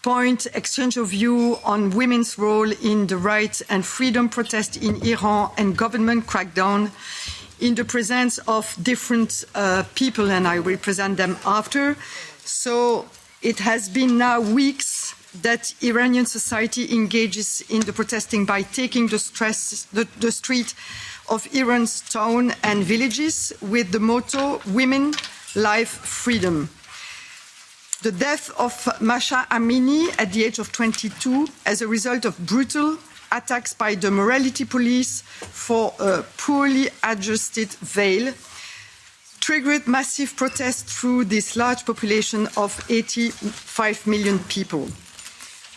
point exchange of view on women's role in the rights and freedom protest in Iran and government crackdown in the presence of different people, and I will present them after. So it has been now weeks that Iranian society engages in the protesting by taking the street of Iran's town and villages with the motto, Women, Life, Freedom. The death of Mahsa Amini at the age of 22 as a result of brutal attacks by the morality police for a poorly adjusted veil triggered massive protests through this large population of 85 million people.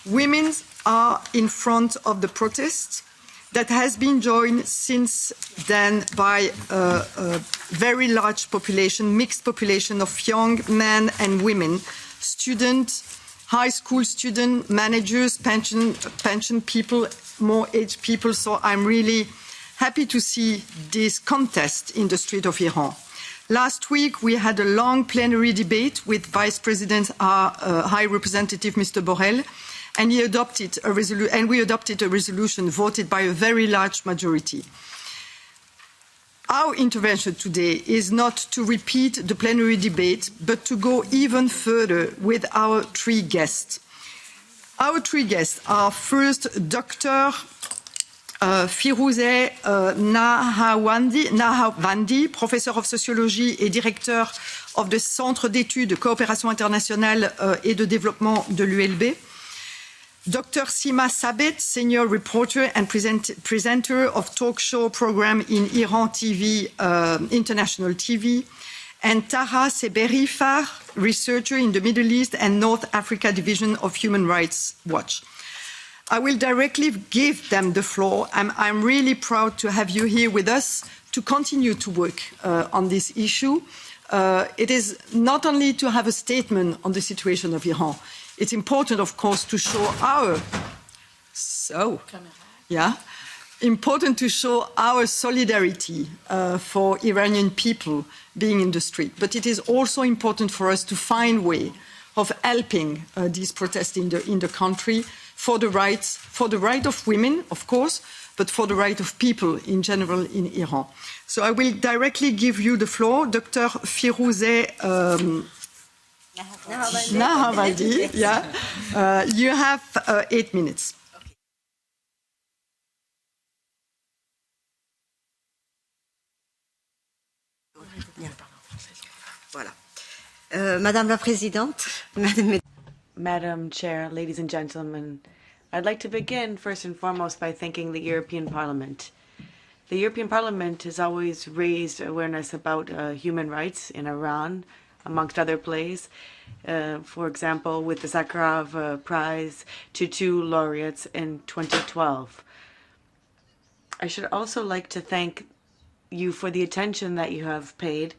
Women are in front of the protest that has been joined since then by a very large population, mixed population of young men and women, students, high school students, managers, pension people, more aged people. So I'm really happy to see this contest in the street of Iran. Last week, we had a long plenary debate with Vice President, High Representative Mr. Borrell, and we adopted a resolution voted by a very large majority. Our intervention today is not to repeat the plenary debate, but to go even further with our three guests. Our three guests are first Dr. Firouzeh Nahavandi, professor of sociology et directeur of the Centre d'études de coopération internationale et de développement de l'ULB. Dr. Sima Sabet, senior reporter and presenter of talk show program in Iran TV, International TV, and Taha Sepehri, researcher in the Middle East and North Africa division of Human Rights Watch. I will directly give them the floor. I'm really proud to have you here with us to continue to work on this issue. It is not only to have a statement on the situation of Iran. It's important, of course, to show important to show our solidarity for Iranian people being in the street. But it is also important for us to find a way of helping these protests in the country for the right of women, of course, but for the right of people in general in Iran. So I will directly give you the floor, Dr. Firouzeh Nahavandi. You have 8 minutes. Madame la Présidente, Madam Chair, ladies and gentlemen, I'd like to begin first and foremost by thanking the European Parliament. The European Parliament has always raised awareness about human rights in Iran, amongst other places. For example, with the Sakharov Prize to 2 laureates in 2012. I should also like to thank you for the attention that you have paid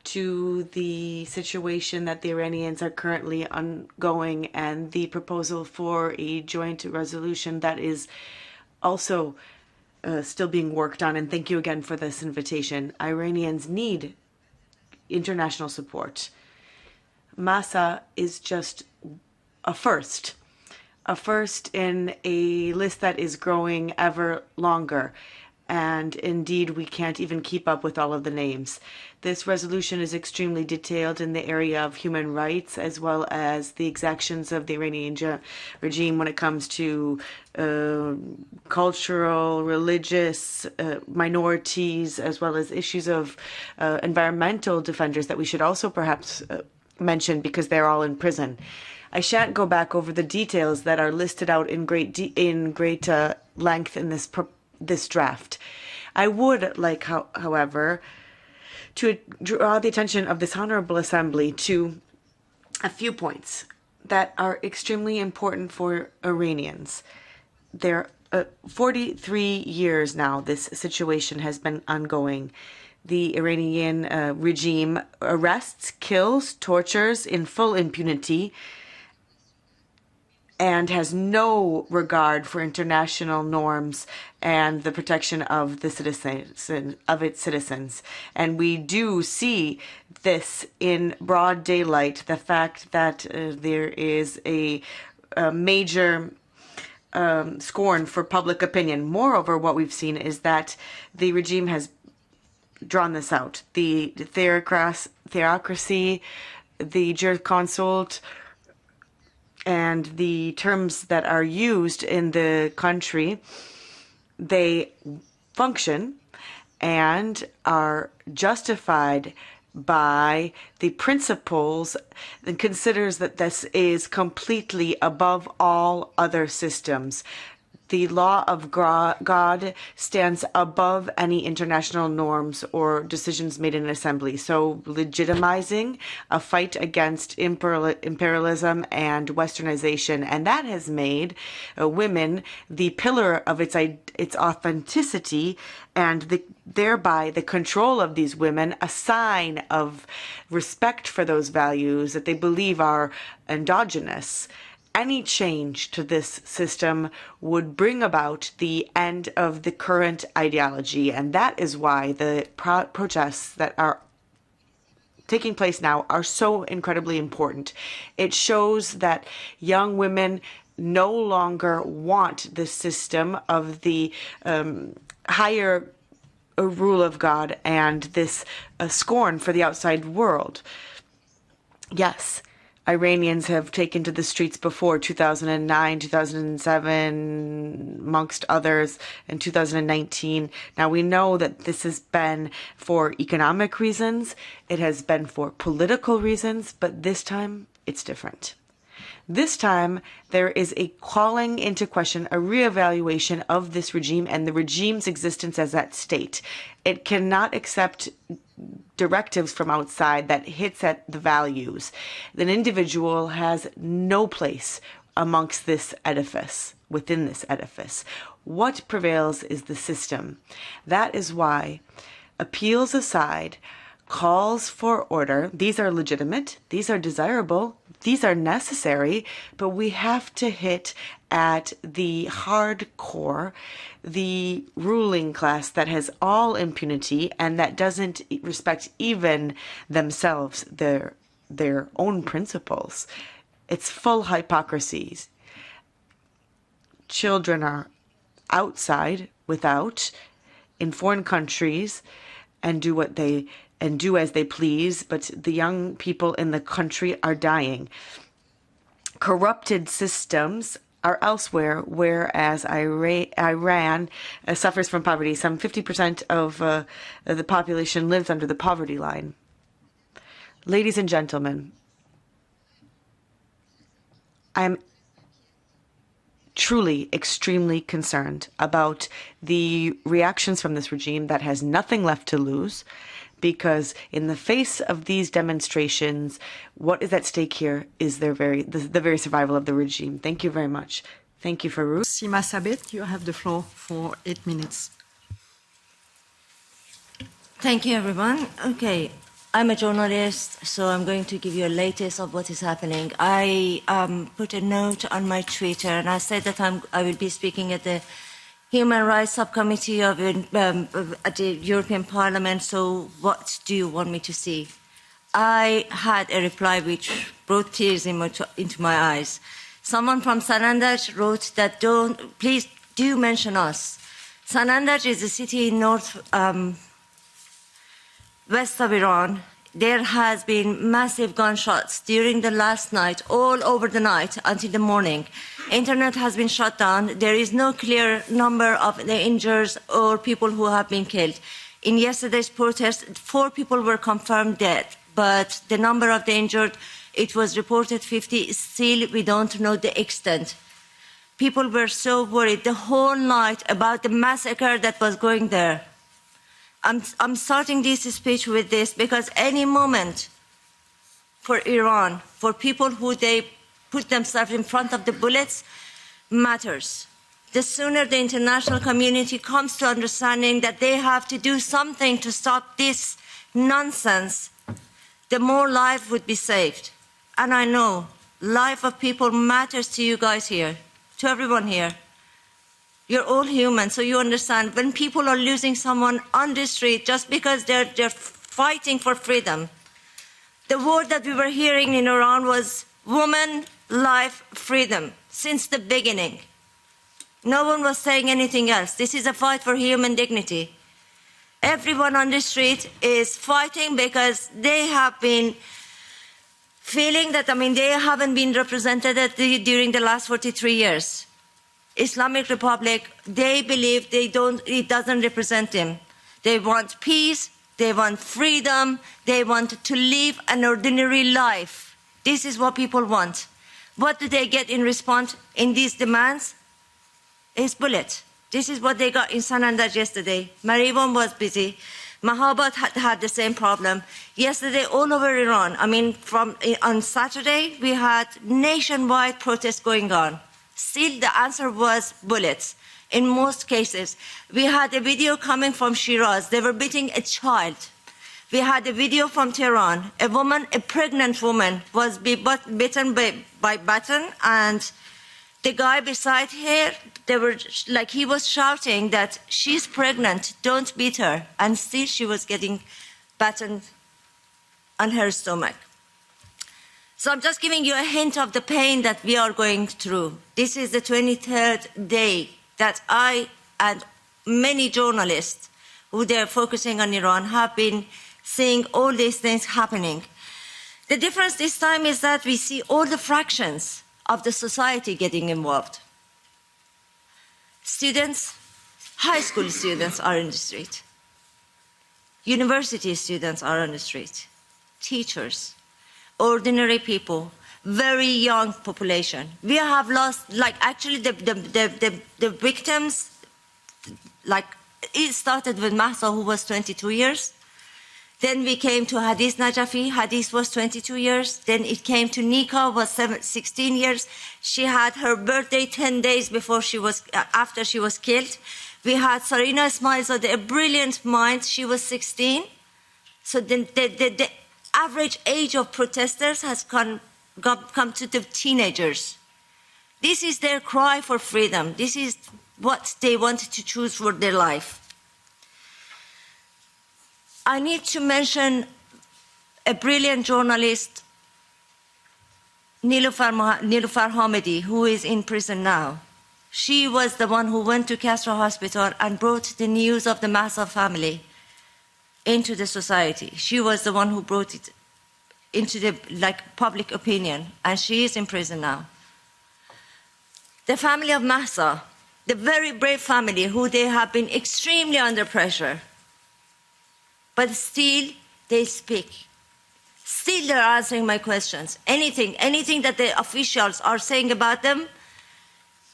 to the situation that the Iranians are currently ongoing and the proposal for a joint resolution that is also still being worked on. And thank you again for this invitation. Iranians need international support. Mahsa is just a first in a list that is growing ever longer. And indeed, we can't even keep up with all of the names. This resolution is extremely detailed in the area of human rights, as well as the exactions of the Iranian regime when it comes to cultural, religious minorities, as well as issues of environmental defenders that we should also perhaps mention because they're all in prison. I shan't go back over the details that are listed out in great length in this draft. I would like, however, to draw the attention of this Honorable Assembly to a few points that are extremely important for Iranians. There 43 years now this situation has been ongoing. The Iranian regime arrests, kills, tortures in full impunity, and has no regard for international norms and the protection of the its citizens. And we do see this in broad daylight, the fact that there is a major scorn for public opinion. Moreover, what we've seen is that the regime has drawn this out. The theocracy, the jurisconsult, and the terms that are used in the country, they function and are justified by the principles and considers that this is completely above all other systems. The law of God stands above any international norms or decisions made in an assembly. So legitimizing a fight against imperialism and westernization. And that has made women the pillar of its authenticity, and thereby the control of these women a sign of respect for those values that they believe are endogenous. Any change to this system would bring about the end of the current ideology, and that is why the protests that are taking place now are so incredibly important. It shows that young women no longer want the system of the higher rule of God and this scorn for the outside world. Yes, Iranians have taken to the streets before, 2009, 2007, amongst others, in 2019. Now, we know that this has been for economic reasons, it has been for political reasons, but this time it's different. This time, there is a calling into question, a reevaluation of this regime and the regime's existence as that state. It cannot accept directives from outside that hits at the values. An individual has no place amongst this edifice, within this edifice. What prevails is the system. That is why, appeals aside, calls for order, these are legitimate, these are desirable, these are necessary, but we have to hit at the hardcore, the ruling class that has all impunity and that doesn't respect even themselves, their own principles. It's full hypocrisies. Children are outside, without, in foreign countries, and do as they please, but the young people in the country are dying. Corrupted systems are elsewhere, whereas Iran suffers from poverty. Some 50% of the population lives under the poverty line. Ladies and gentlemen, I am truly extremely concerned about the reactions from this regime that has nothing left to lose, because in the face of these demonstrations, what is at stake here is the very survival of the regime. Thank you very much. Thank you, Firouzeh. Sima Sabet, you have the floor for 8 minutes. Thank you, everyone. Okay, I'm a journalist, so I'm going to give you a latest of what is happening. I put a note on my Twitter, and I said that I will be speaking at the Human Rights Subcommittee of at the European Parliament, so what do you want me to see? I had a reply which brought tears into my eyes. Someone from Sanandaj wrote that please do mention us. Sanandaj is a city in west of Iran. There has been massive gunshots during the last night, all over the night until the morning. Internet has been shut down. There is no clear number of the injured or people who have been killed. In yesterday's protest, 4 people were confirmed dead, but the number of the injured, it was reported 50. Still, we don't know the extent. People were so worried the whole night about the massacre that was going there. I'm starting this speech with this because any moment for Iran, for people who they put themselves in front of the bullets, matters. The sooner the international community comes to understanding that they have to do something to stop this nonsense, the more life would be saved. And I know life of people matters to you guys here, to everyone here. You're all human, so you understand. When people are losing someone on the street just because they're fighting for freedom, the word that we were hearing in Iran was woman, life, freedom, since the beginning. No one was saying anything else. This is a fight for human dignity. Everyone on the street is fighting because they have been feeling that, they haven't been represented during the last 43 years. Islamic Republic, they believe it doesn't represent them. They want peace, they want freedom, they want to live an ordinary life. This is what people want. What do they get in response in these demands? It's bullets. This is what they got in Sanandaj yesterday. Maribon was busy. Mahabat had the same problem. Yesterday, all over Iran, on Saturday, we had nationwide protests going on. Still, the answer was bullets. In most cases, we had a video coming from Shiraz. They were beating a child. We had a video from Tehran. A pregnant woman, was bitten by button, and the guy beside her, he was shouting that she's pregnant, don't beat her. And still she was getting battened on her stomach. So I'm just giving you a hint of the pain that we are going through. This is the 23rd day that I and many journalists who they're focusing on Iran have been seeing all these things happening. The difference this time is that we see all the fractions of the society getting involved. Students, high school students are in the street. University students are on the street. Teachers, ordinary people, very young population. We have lost, the victims, it started with Mahsa, who was 22 years. Then we came to Hadith Najafi. Hadith was 22 years. Then it came to Nika, was 16 years. She had her birthday 10 days after she was killed. We had Sarina Ismailzadeh, a brilliant mind. She was 16. So then the average age of protesters has come to the teenagers. This is their cry for freedom. This is what they wanted to choose for their life. I need to mention a brilliant journalist, Niloufar Hamedi, who is in prison now. She was the one who went to Castro Hospital and brought the news of the Mahsa family into the society. She was the one who brought it into the public opinion, and she is in prison now. The family of Mahsa, the very brave family who they have been extremely under pressure, but still they speak. Still they're answering my questions. Anything that the officials are saying about them,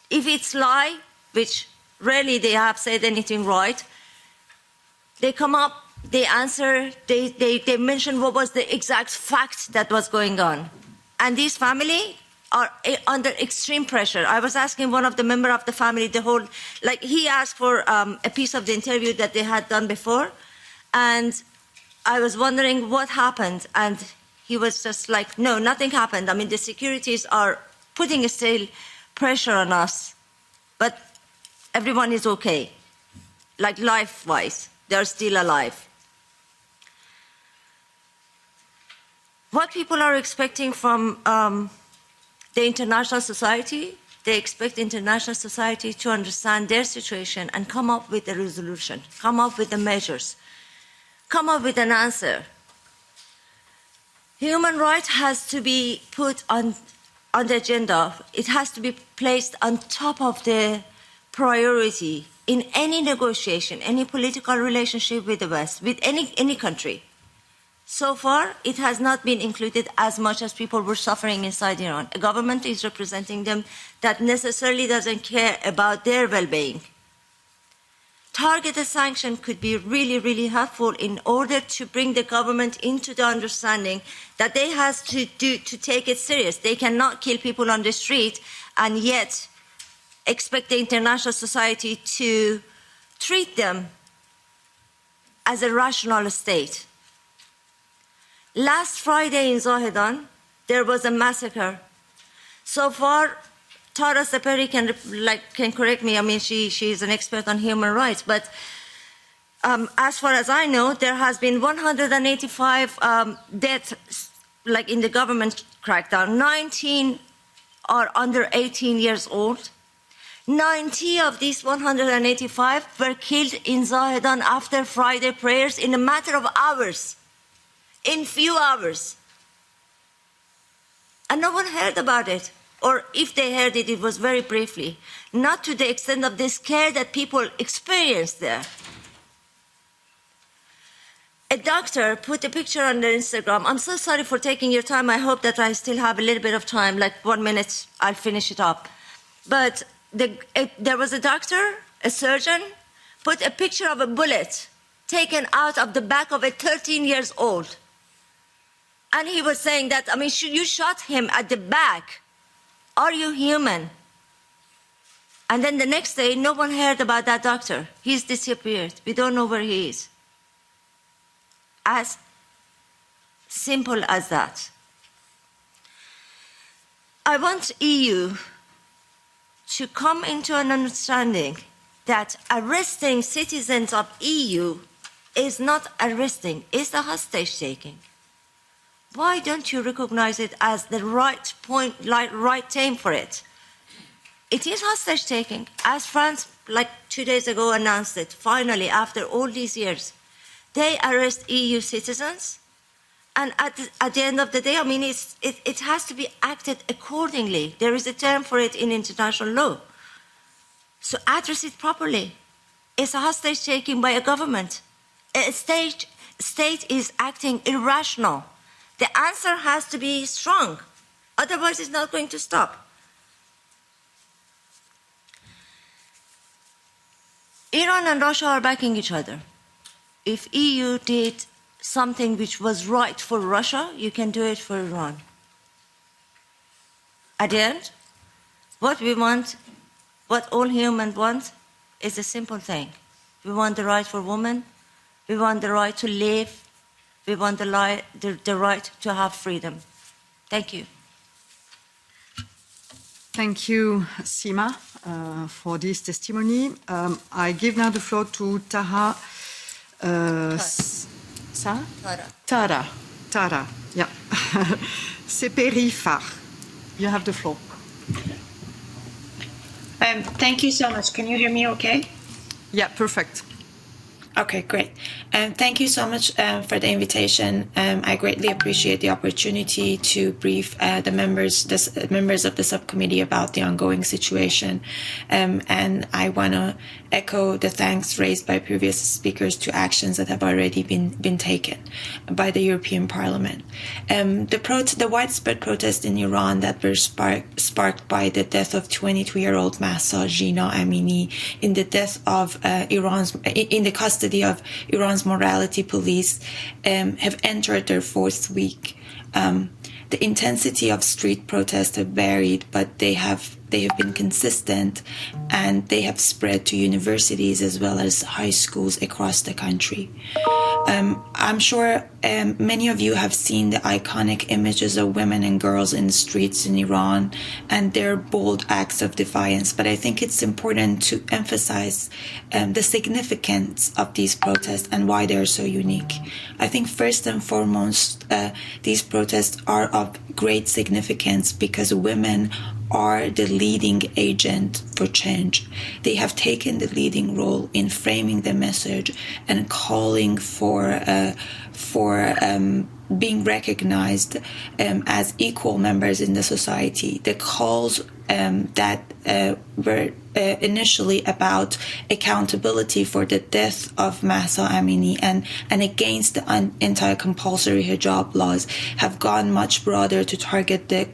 if it's lie, which rarely they have said anything right, they come up, they answer, they mention what was the exact fact that was going on. And this family are under extreme pressure. I was asking one of the members of the family, he asked for a piece of the interview that they had done before, and I was wondering what happened, and he was just like, no, nothing happened. The securities are putting still pressure on us, but everyone is okay. Life-wise, they're still alive. What people are expecting from the international society, they expect international society to understand their situation and come up with a resolution, come up with the measures, come up with an answer. Human rights has to be put on the agenda. It has to be placed on top of the priority in any negotiation, any political relationship with the West, with any country. So far, it has not been included as much as people were suffering inside Iran. A government is representing them that necessarily doesn't care about their well-being. Targeted sanction could be really, really helpful in order to bring the government into the understanding that they have to take it serious. They cannot kill people on the street and yet expect the international society to treat them as a rational state. Last Friday in Zahedan, there was a massacre. So far, Tara Sepehri can correct me. She is an expert on human rights. But as far as I know, there has been 185 deaths like in the government crackdown, 19 are under 18 years old. 90 of these 185 were killed in Zahedan after Friday prayers in a matter of hours, in few hours. And no one heard about it. Or if they heard it, it was very briefly. Not to the extent of the scare that people experienced there. A doctor put a picture on their Instagram. I'm so sorry for taking your time. I hope that I still have a little bit of time, like 1 minute, I'll finish it up. But there was a doctor, a surgeon, put a picture of a bullet taken out of the back of a 13 years old. And he was saying that, I mean, you shot him at the back. Are you human? And then the next day, no one heard about that doctor. He's disappeared. We don't know where he is. As simple as that. I want EU to come into an understanding that arresting citizens of EU is not arresting, it's a hostage taking. Why don't you recognize it as the right point, like right term for it? It is hostage taking, as France, like 2 days ago, announced it. Finally, after all these years, they arrest EU citizens, and at the end of the day, I mean, it has to be acted accordingly. There is a term for it in international law. So address it properly. It's a hostage taking by a government. A state is acting irrational. The answer has to be strong. Otherwise, it's not going to stop. Iran and Russia are backing each other. If EU did something which was right for Russia, you can do it for Iran. At the end, what we want, what all humans want, is a simple thing. We want the right for women. We want the right to live. We want the right to have freedom. Thank you. Thank you, Sima, for this testimony. I give now the floor to Tara. Tara, yeah. Sepehri Far. You have the floor. Thank you so much. Can you hear me okay? Yeah, perfect. Okay, great. Thank you so much for the invitation. I greatly appreciate the opportunity to brief the members of the subcommittee about the ongoing situation. And I want to echo the thanks raised by previous speakers to actions that have already been taken by the European Parliament. The widespread protests in Iran that were sparked by the death of 22-year-old Mahsa Amini in the death of in the custody of Iran's morality police have entered their fourth week. The intensity of street protests have varied, but they have been consistent, and they have spread to universities as well as high schools across the country. I'm sure many of you have seen the iconic images of women and girls in the streets in Iran and their bold acts of defiance, but I think it's important to emphasize the significance of these protests and why they're so unique. I think first and foremost, these protests are of great significance because women are the leading agent for change. They have taken the leading role in framing the message and calling for being recognized as equal members in the society. The calls that were initially about accountability for the death of Mahsa Amini and against the anti-compulsory hijab laws have gone much broader to target the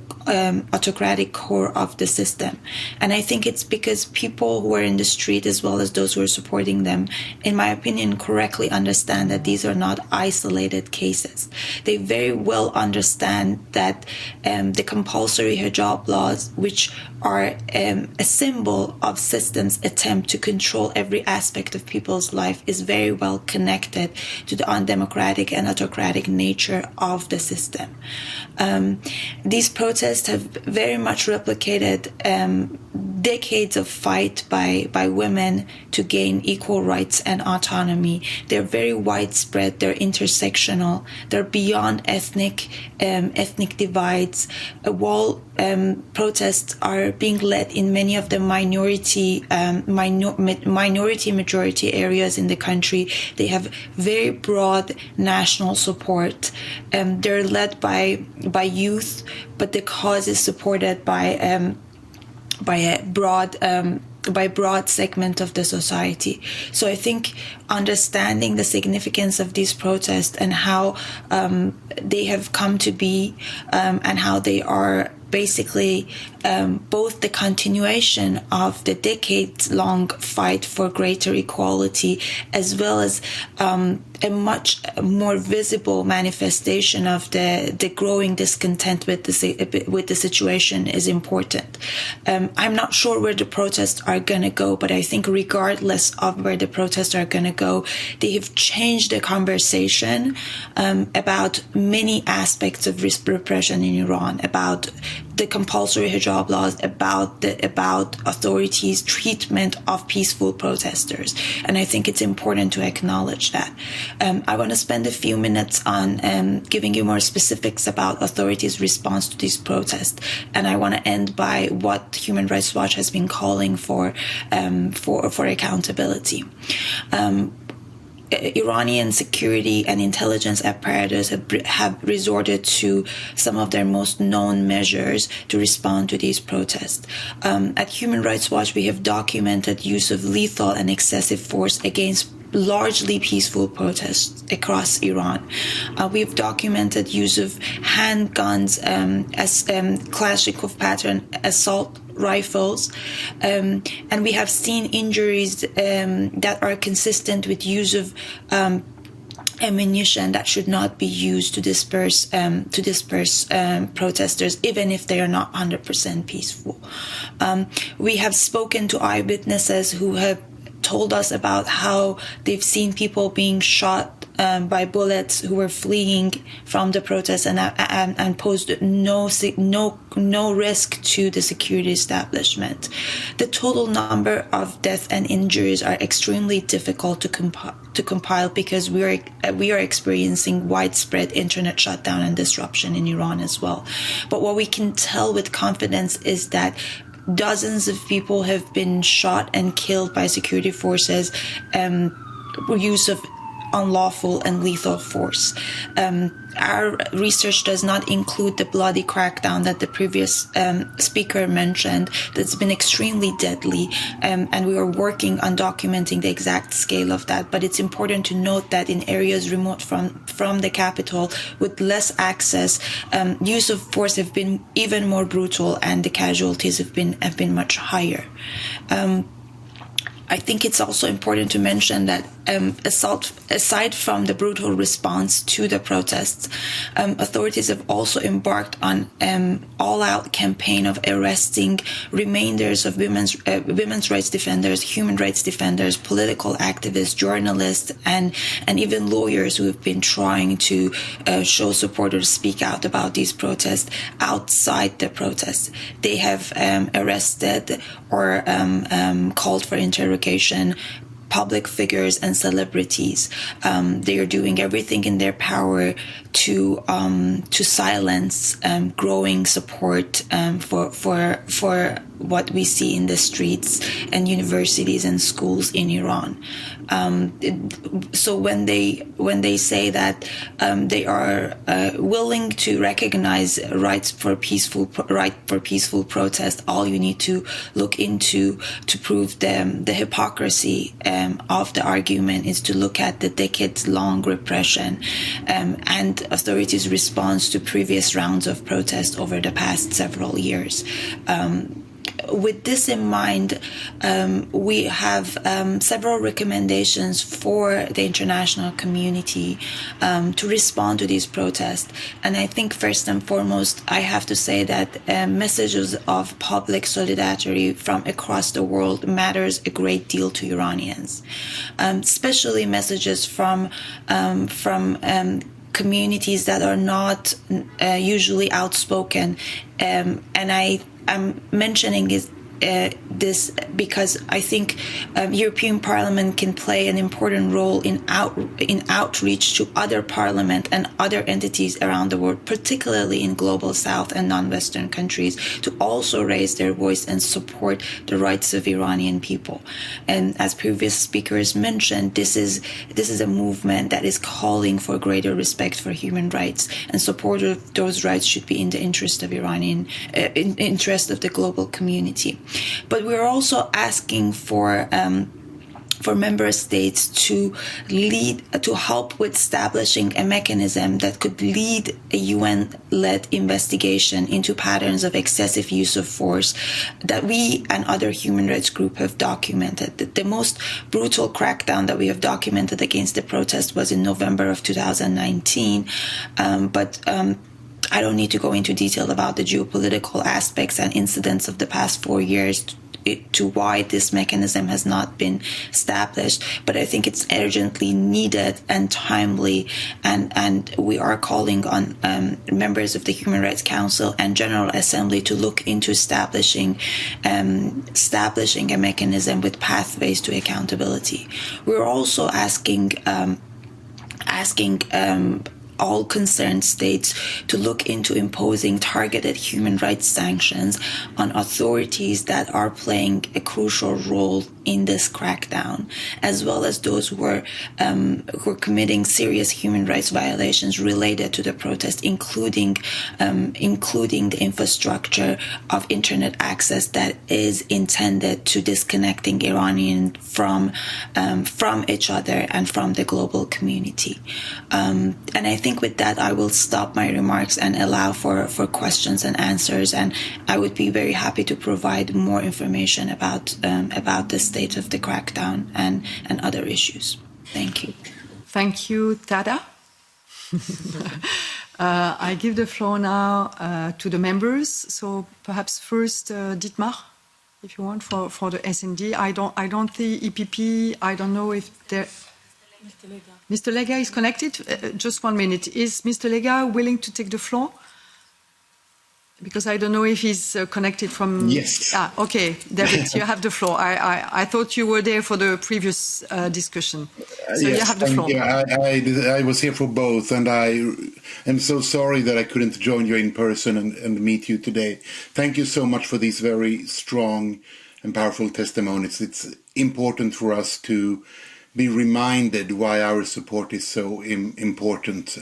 autocratic core of the system. And I think it's because people who are in the street as well as those who are supporting them, in my opinion, correctly understand that these are not isolated cases. They very well understand that the compulsory hijab laws, which are a symbol of systems' attempt to control every aspect of people's life, is very well connected to the undemocratic and autocratic nature of the system. These protests have very much replicated decades of fight by women to gain equal rights and autonomy. They're very widespread. They're intersectional. They're beyond ethnic divides. While protests are being led in many of the minority majority areas in the country, they have very broad national support. They're led by youth, but the cause is supported by a broad segment of the society. So I think understanding the significance of these protests and how they have come to be, and how they are basically both the continuation of the decades-long fight for greater equality, as well as a much more visible manifestation of the growing discontent with the situation is important. I'm not sure where the protests are going to go, but I think regardless of where the protests are going to go, they have changed the conversation about many aspects of repression in Iran, about the compulsory hijab laws, about authorities' treatment of peaceful protesters. And I think it's important to acknowledge that. I want to spend a few minutes on giving you more specifics about authorities' response to these protests. And I want to end by what Human Rights Watch has been calling for accountability. Iranian security and intelligence apparatus have resorted to some of their most known measures to respond to these protests. At Human Rights Watch, we have documented use of lethal and excessive force against largely peaceful protests across Iran. We've documented use of handguns as Kalashnikov pattern assault rifles, and we have seen injuries that are consistent with use of ammunition that should not be used to disperse protesters, even if they are not 100% peaceful. We have spoken to eyewitnesses who have told us about how they've seen people being shot by bullets who were fleeing from the protests and posed no risk to the security establishment. The total number of deaths and injuries are extremely difficult to compile because we are experiencing widespread internet shutdown and disruption in Iran as well. But what we can tell with confidence is that dozens of people have been shot and killed by security forces, use of unlawful and lethal force. Our research does not include the bloody crackdown that the previous speaker mentioned that's been extremely deadly, and we are working on documenting the exact scale of that. But it's important to note that in areas remote from the capital with less access, use of force have been even more brutal and the casualties have been much higher. I think it's also important to mention that aside from the brutal response to the protests, authorities have also embarked on all-out campaign of arresting remainders of women's rights defenders, human rights defenders, political activists, journalists, and even lawyers who have been trying to show support or speak out about these protests outside the protests. They have arrested or called for interrogation public figures and celebrities. They are doing everything in their power to silence growing support for what we see in the streets and universities and schools in Iran. So when they say that they are willing to recognize right for peaceful protest, all you need to look into to prove the hypocrisy of the argument is to look at the decades-long repression and authorities' response to previous rounds of protest over the past several years. With this in mind, we have several recommendations for the international community to respond to these protests. And I think first and foremost, I have to say that messages of public solidarity from across the world matters a great deal to Iranians, especially messages from communities that are not usually outspoken. And I'm mentioning this because I think European Parliament can play an important role in outreach to other parliament and other entities around the world, particularly in global South and non-Western countries, to also raise their voice and support the rights of Iranian people. And as previous speakers mentioned, this is a movement that is calling for greater respect for human rights, and support of those rights should be in the interest of interest of the global community. But we're also asking for member states to help with establishing a mechanism that could lead a UN-led investigation into patterns of excessive use of force that we and other human rights groups have documented. The most brutal crackdown that we have documented against the protest was in November of 2019, but I don't need to go into detail about the geopolitical aspects and incidents of the past 4 years to why this mechanism has not been established, but I think it's urgently needed and timely, and we are calling on members of the Human Rights Council and General Assembly to look into establishing a mechanism with pathways to accountability. We're also asking all concerned states to look into imposing targeted human rights sanctions on authorities that are playing a crucial role in this crackdown, as well as those who are committing serious human rights violations related to the protest, including the infrastructure of internet access that is intended to disconnecting Iranians from each other and from the global community. And I think with that, I will stop my remarks and allow for questions and answers. And I would be very happy to provide more information about the state of the crackdown and other issues. Thank you. Thank you, Tada. I give the floor now to the members. So perhaps first, Dietmar, if you want, for the S&D. I don't see EPP. I don't know if there. Mr. Lega is connected. Just 1 minute. Is Mr. Lega willing to take the floor? Because I don't know if he's connected from... Yes. Okay, David, you have the floor. I thought you were there for the previous discussion. So yes, you have the floor. I was here for both, and I am so sorry that I couldn't join you in person and meet you today. Thank you so much for these very strong and powerful testimonies. It's important for us to be reminded why our support is so important.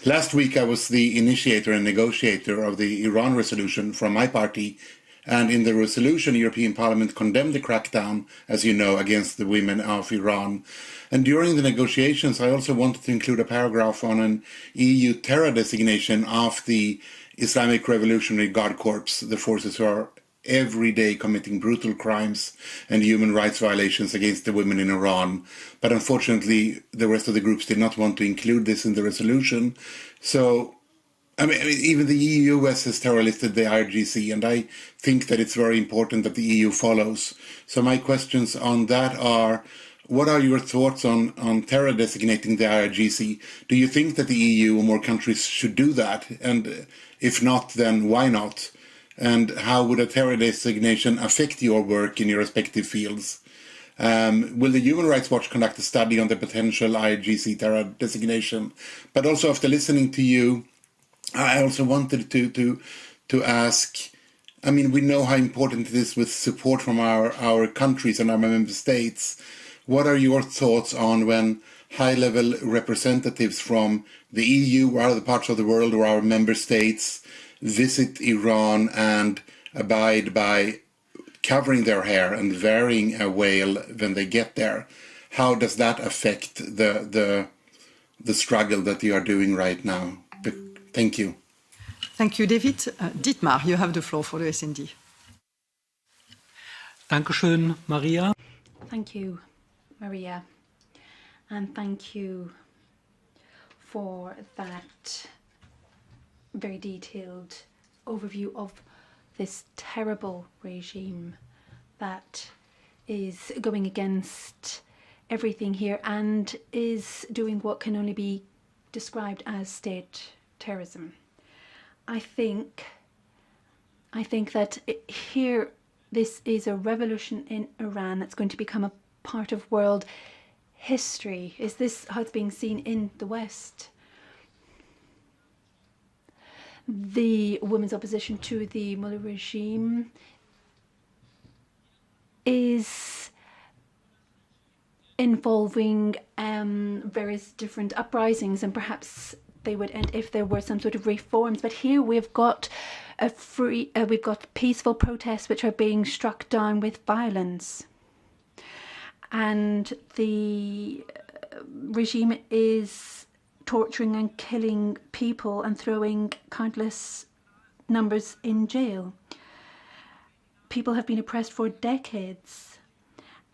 Last week I was the initiator and negotiator of the Iran resolution from my party, and in the resolution European Parliament condemned the crackdown, as you know, against the women of Iran. And during the negotiations I also wanted to include a paragraph on an EU terror designation of the Islamic Revolutionary Guard Corps, the forces who are every day committing brutal crimes and human rights violations against the women in Iran. But unfortunately, the rest of the groups did not want to include this in the resolution. So, even the EU-US has terror listed the IRGC, and I think that it's very important that the EU follows. So my questions on that are, what are your thoughts on terror designating the IRGC? Do you think that the EU or more countries should do that? And if not, then why not? And how would a terror designation affect your work in your respective fields? Will the Human Rights Watch conduct a study on the potential IRGC terror designation? But also, after listening to you, I also wanted to ask, we know how important it is with support from our countries and our member states. What are your thoughts on when high-level representatives from the EU or other parts of the world or our member states visit Iran and abide by covering their hair and wearing a veil when they get there? How does that affect the struggle that you are doing right now? Thank you. Thank you, David. Dietmar, you have the floor for the S&D. Dankeschön, Maria. Thank you, Maria. And thank you for that very detailed overview of this terrible regime that is going against everything here and is doing what can only be described as state terrorism. I think that here this is a revolution in Iran that's going to become a part of world history. Is this how it's being seen in the West? The women's opposition to the Mullah regime is involving various different uprisings, and perhaps they would end if there were some sort of reforms. But here we've got we've got peaceful protests which are being struck down with violence, and the regime is torturing and killing people and throwing countless numbers in jail. People have been oppressed for decades,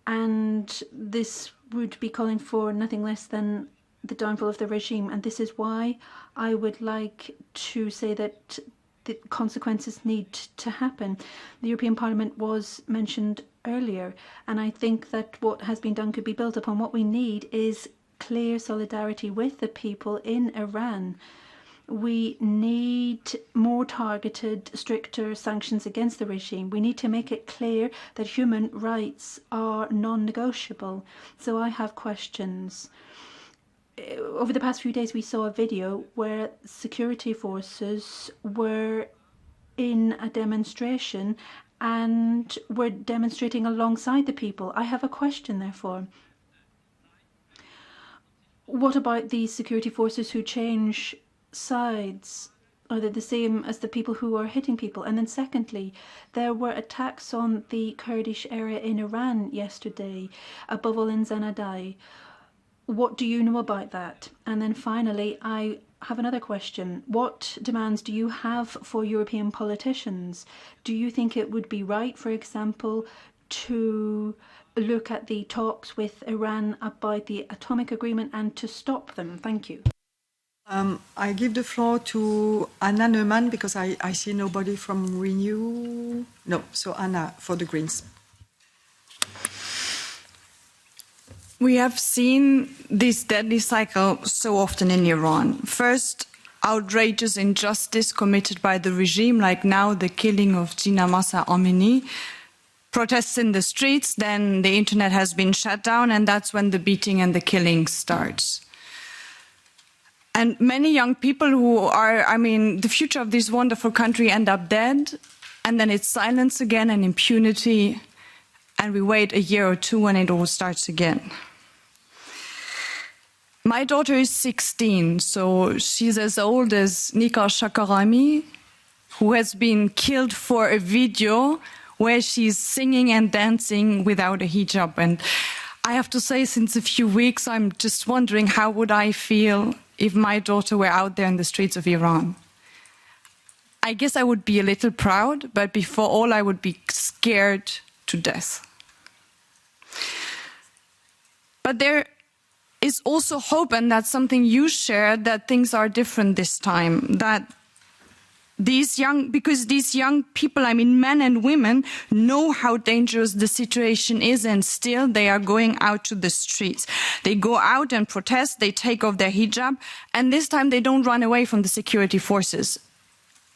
and this would be calling for nothing less than the downfall of the regime. And this is why I would like to say that the consequences need to happen. The European Parliament was mentioned earlier, and I think that what has been done could be built upon. What we need is clear solidarity with the people in Iran. We need more targeted, stricter sanctions against the regime. We need to make it clear that human rights are non-negotiable. So I have questions. Over the past few days, we saw a video where security forces were in a demonstration and were demonstrating alongside the people. I have a question, therefore. What about the security forces who change sides? Are they the same as the people who are hitting people? And then secondly, there were attacks on the Kurdish area in Iran yesterday, above all in Zanadai. What do you know about that? And then finally, I have another question. What demands do you have for European politicians? Do you think it would be right, for example, to look at the talks with Iran about the atomic agreement and to stop them? Thank you. I give the floor to Anna Neumann because I see nobody from Renew. No, so Anna for the Greens. We have seen this deadly cycle so often in Iran. First, outrageous injustice committed by the regime, like now the killing of Mahsa Amini. Protests in the streets, then the internet has been shut down, and that's when the beating and the killing starts. And many young people who are, the future of this wonderful country end up dead, and then it's silence again and impunity, and we wait a year or two and it all starts again. My daughter is 16, so she's as old as Nika Shakarami, who has been killed for a video where she's singing and dancing without a hijab. And I have to say, since a few weeks, I'm just wondering how would I feel if my daughter were out there in the streets of Iran. I guess I would be a little proud, but before all, I would be scared to death. But there is also hope, and that's something you shared, that things are different this time, that because these young people, men and women, know how dangerous the situation is, and still they are going out to the streets. They go out and protest, they take off their hijab, and this time they don't run away from the security forces.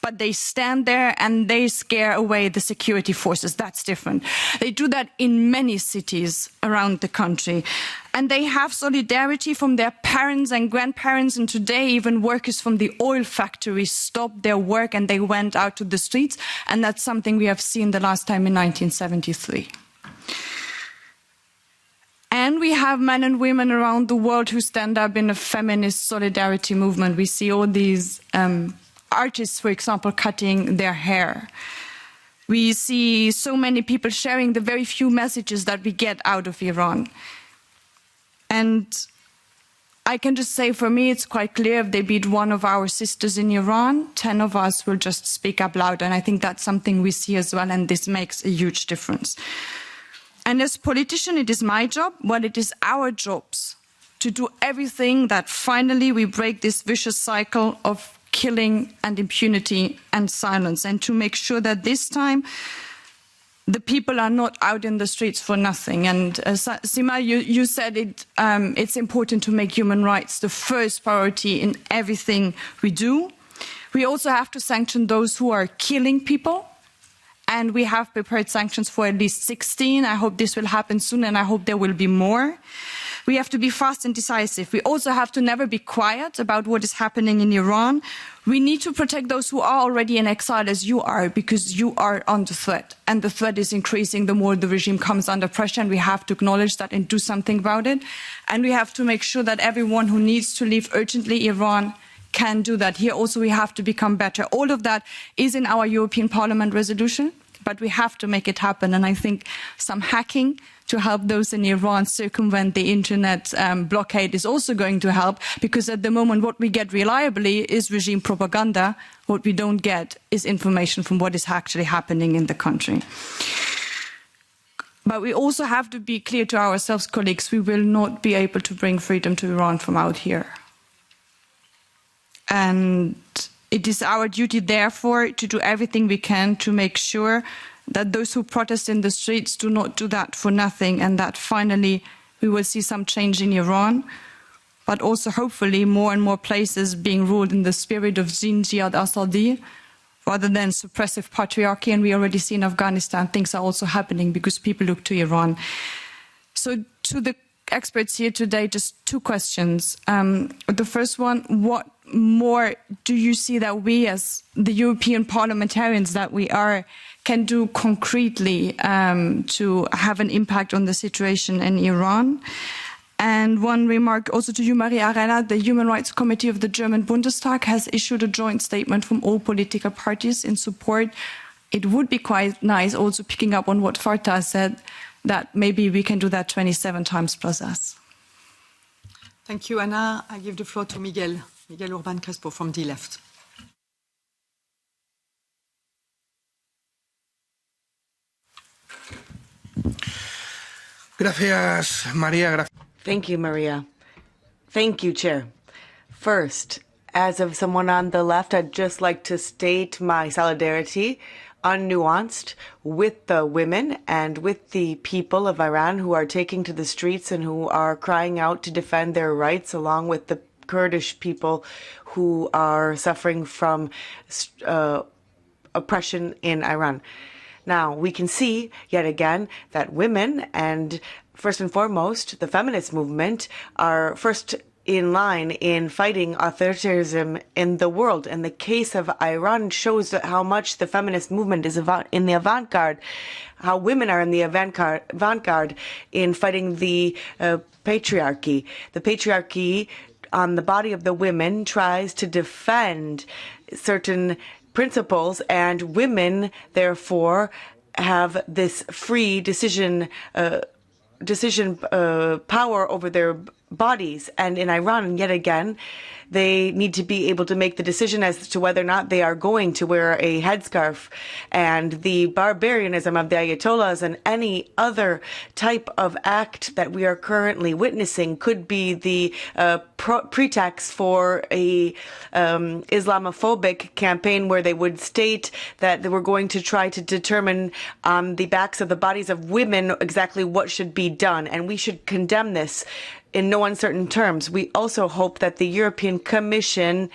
But they stand there and they scare away the security forces. That's different. They do that in many cities around the country. And they have solidarity from their parents and grandparents, and today even workers from the oil factories stopped their work and they went out to the streets, and that's something we have seen the last time in 1973. And we have men and women around the world who stand up in a feminist solidarity movement. We see all these artists, for example, cutting their hair. We see so many people sharing the very few messages that we get out of Iran. And I can just say, for me, it's quite clear if they beat one of our sisters in Iran, 10 of us will just speak up loud. And I think that's something we see as well, and this makes a huge difference. And as a politician, it is my job, well, it is our jobs to do everything that finally we break this vicious cycle of killing and impunity and silence, and to make sure that this time the people are not out in the streets for nothing. And Sima, you said it's important to make human rights the first priority in everything we do. We also have to sanction those who are killing people, And we have prepared sanctions for at least 16. I hope this will happen soon, and I hope there will be more. We have to be fast and decisive. We also have to never be quiet about what is happening in Iran. We need to protect those who are already in exile, as you are, because you are under threat. And the threat is increasing the more the regime comes under pressure, and we have to acknowledge that and do something about it. And we have to make sure that everyone who needs to leave urgently Iran can do that. Here also we have to become better. All of that is in our European Parliament resolution, but we have to make it happen. And I think some hacking to help those in Iran circumvent the internet blockade is also going to help, because at the moment what we get reliably is regime propaganda. What we don't get is information from what is actually happening in the country. But we also have to be clear to ourselves, colleagues, we will not be able to bring freedom to Iran from out here. And it is our duty, therefore, to do everything we can to make sure that those who protest in the streets do not do that for nothing, and that finally we will see some change in Iran, but also hopefully more and more places being ruled in the spirit of Jihad Assadi rather than suppressive patriarchy. And we already see in Afghanistan things are also happening because people look to Iran. So to the experts here today, just two questions. The first one, what more do you see that we as the European parliamentarians that we are can do concretely to have an impact on the situation in Iran? And one remark also to you, Maria Arena, the Human Rights Committee of the German Bundestag has issued a joint statement from all political parties in support. It would be quite nice, also picking up on what Fatah said, that maybe we can do that 27 times plus us. Thank you, Anna. I give the floor to Miguel Urban Crespo from the left. Gracias, Maria. Thank you, Maria. Thank you, Chair. First, as of someone on the left, I'd just like to state my solidarity, unnuanced, with the women and with the people of Iran who are taking to the streets and who are crying out to defend their rights, along with the Kurdish people who are suffering from oppression in Iran. Now, we can see, yet again, that women and, first and foremost, the feminist movement are first in line in fighting authoritarianism in the world. And the case of Iran shows how much the feminist movement is in the avant-garde, how women are in the avant-garde in fighting the patriarchy. The patriarchy on the body of the women tries to defend certain principles, and women, therefore, have this free decision power over their bodies. And in Iran, yet again, they need to be able to make the decision as to whether or not they are going to wear a headscarf. And the barbarianism of the Ayatollahs and any other type of act that we are currently witnessing could be the pretext for a Islamophobic campaign where they would state that they were going to try to determine on the backs of the bodies of women exactly what should be done. And we should condemn this in no uncertain terms. We also hope that the European Commission,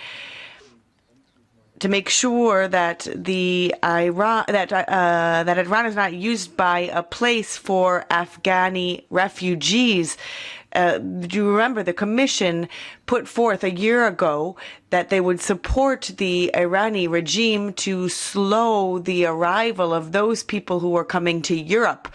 to make sure that Iran is not used by a place for Afghani refugees. Do you remember the Commission put forth a year ago that they would support the Iranian regime to slow the arrival of those people who are coming to Europe?